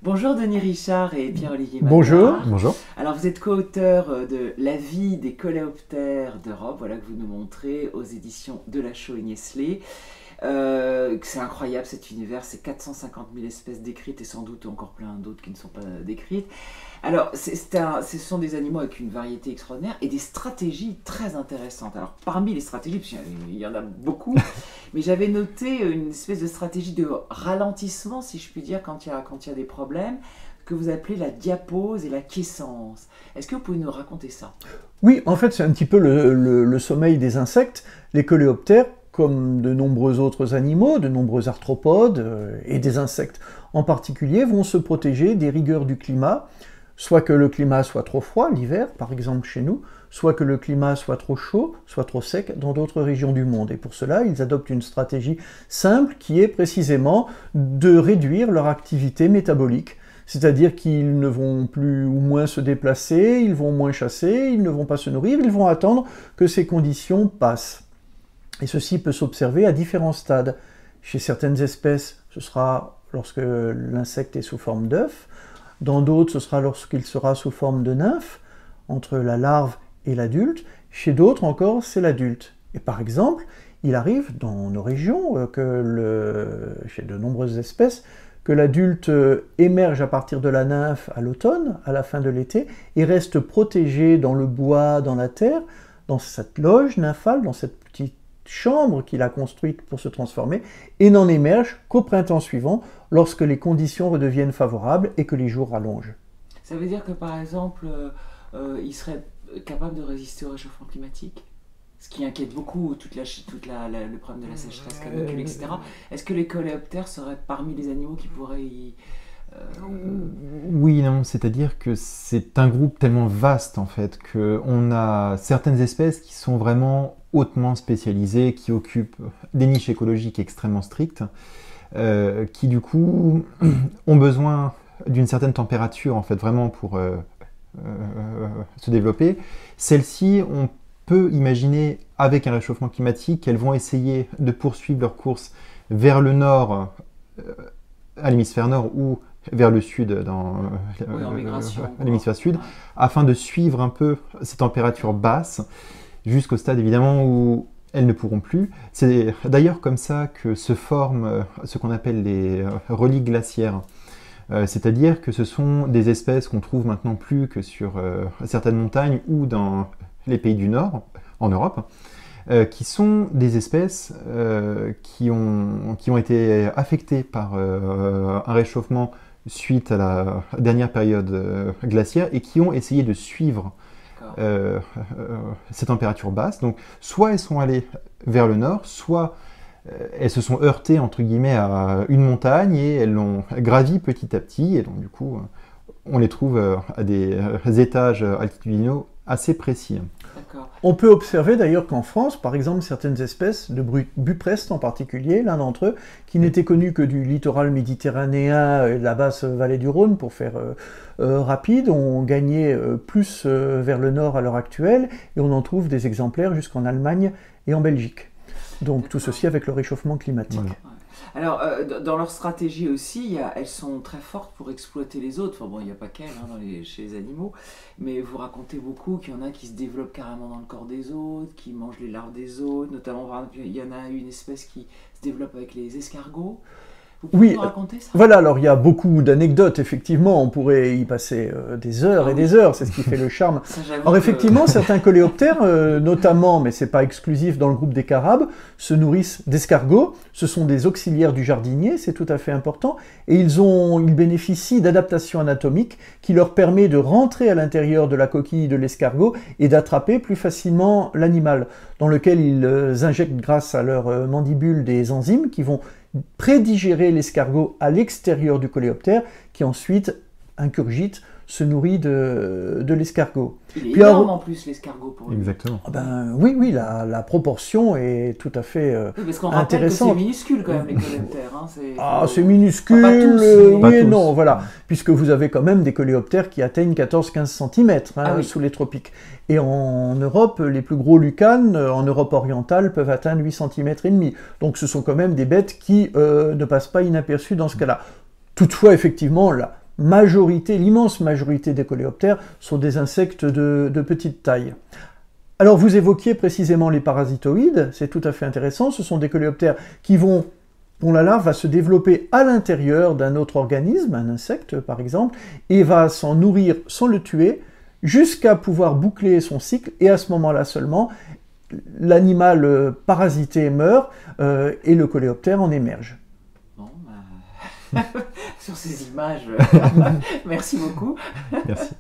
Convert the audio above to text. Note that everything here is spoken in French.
Bonjour Denis Richard et Pierre-Olivier Bonjour. Magnard. Bonjour. Alors vous êtes co-auteur de La vie des coléoptères d'Europe, voilà que vous nous montrez aux éditions Delachaux et Niestlé. C'est incroyable cet univers, c'est 450 000 espèces décrites et sans doute encore plein d'autres qui ne sont pas décrites. Alors ce sont des animaux avec une variété extraordinaire et des stratégies très intéressantes. Alors parmi les stratégies, parce qu'il y en a beaucoup, mais j'avais noté une espèce de stratégie de ralentissement, si je puis dire, quand il y a des problèmes, que vous appelez la diapause et la quiescence. Est-ce que vous pouvez nous raconter ça? Oui, en fait, c'est un petit peu le sommeil des insectes. Les coléoptères, comme de nombreux autres animaux, de nombreux arthropodes et des insectes en particulier, vont se protéger des rigueurs du climat, soit que le climat soit trop froid, l'hiver, par exemple chez nous, soit que le climat soit trop chaud, soit trop sec dans d'autres régions du monde. Et pour cela, ils adoptent une stratégie simple qui est précisément de réduire leur activité métabolique. C'est-à-dire qu'ils ne vont plus ou moins se déplacer, ils vont moins chasser, ils ne vont pas se nourrir, ils vont attendre que ces conditions passent. Et ceci peut s'observer à différents stades. Chez certaines espèces, ce sera lorsque l'insecte est sous forme d'œuf. Dans d'autres, ce sera lorsqu'il sera sous forme de nymphe, entre la larve et l'adulte. Chez d'autres encore, c'est l'adulte. Et par exemple, il arrive dans nos régions, chez de nombreuses espèces, que l'adulte émerge à partir de la nymphe à l'automne, à la fin de l'été, et reste protégé dans le bois, dans la terre, dans cette loge nymphale, dans cette petite chambre qu'il a construite pour se transformer, et n'en émerge qu'au printemps suivant, lorsque les conditions redeviennent favorables et que les jours rallongent. Ça veut dire que par exemple, il serait capable de résister au réchauffement climatique? Ce qui inquiète beaucoup le problème de la sécheresse, canicule, etc. Est-ce que les coléoptères seraient parmi les animaux qui pourraient y... Oui, non, c'est-à-dire que c'est un groupe tellement vaste en fait qu'on a certaines espèces qui sont vraiment hautement spécialisées, qui occupent des niches écologiques extrêmement strictes, qui du coup ont besoin d'une certaine température en fait vraiment pour se développer. Celles-ci, on peut imaginer avec un réchauffement climatique qu'elles vont essayer de poursuivre leur course vers le nord, à l'hémisphère nord ou vers le sud, dans l'hémisphère sud, afin de suivre un peu ces températures basses jusqu'au stade évidemment où elles ne pourront plus. C'est d'ailleurs comme ça que se forment ce qu'on appelle les reliques glaciaires. C'est-à-dire que ce sont des espèces qu'on trouve maintenant plus que sur certaines montagnes ou dans les pays du Nord, en Europe, qui sont des espèces qui ont été affectées par un réchauffement suite à la dernière période glaciaire et qui ont essayé de suivre ces températures basses. Donc, soit elles sont allées vers le nord, soit elles se sont heurtées, entre guillemets, à une montagne et elles l'ont gravi petit à petit. Et donc, du coup, on les trouve à des étages altitudinaux assez précis. On peut observer d'ailleurs qu'en France, par exemple, certaines espèces, de buprestes en particulier, l'un d'entre eux, qui n'était connu que du littoral méditerranéen et de la basse vallée du Rhône, pour faire rapide, ont gagné plus vers le nord à l'heure actuelle, et on en trouve des exemplaires jusqu'en Allemagne et en Belgique. Donc tout ceci avec le réchauffement climatique. Voilà. Alors, dans leur stratégie aussi, elles sont très fortes pour exploiter les autres. Enfin bon, il n'y a pas qu'elles chez les animaux, mais vous racontez beaucoup qu'il y en a qui se développent carrément dans le corps des autres, qui mangent les larves des autres, notamment, par exemple, il y en a une espèce qui se développe avec les escargots. Vous pouvez nous raconter ça? Voilà, alors il y a beaucoup d'anecdotes, effectivement, on pourrait y passer des heures et des heures, c'est ce qui fait le charme. Alors effectivement, certains coléoptères, notamment, mais c'est pas exclusif dans le groupe des carabes, se nourrissent d'escargots, ce sont des auxiliaires du jardinier, c'est tout à fait important, et ils bénéficient d'adaptations anatomiques qui leur permet de rentrer à l'intérieur de la coquille de l'escargot et d'attraper plus facilement l'animal, dans lequel ils injectent grâce à leur mandibule des enzymes qui vont prédigérer l'escargot à l'extérieur du coléoptère, qui ensuite ingurgite, se nourrit de l'escargot. Il est énorme en plus l'escargot pour lui. Exactement. Oui, la proportion est tout à fait parce qu'on rappelle que c'est minuscule quand même les coléoptères. C'est minuscule, pas tous, oui et non, voilà. Puisque vous avez quand même des coléoptères qui atteignent 14-15 cm sous les tropiques. Et en Europe, les plus gros lucanes, en Europe orientale, peuvent atteindre 8 cm et demi. Donc ce sont quand même des bêtes qui ne passent pas inaperçues dans ce cas-là. Toutefois, effectivement, l'immense majorité des coléoptères sont des insectes de petite taille. Alors vous évoquiez précisément les parasitoïdes, c'est tout à fait intéressant, ce sont des coléoptères dont la larve va se développer à l'intérieur d'un autre organisme, un insecte par exemple, et va s'en nourrir sans le tuer, jusqu'à pouvoir boucler son cycle, et à ce moment-là seulement, l'animal parasité meurt, et le coléoptère en émerge. Bon, sur ces images, merci beaucoup. Merci.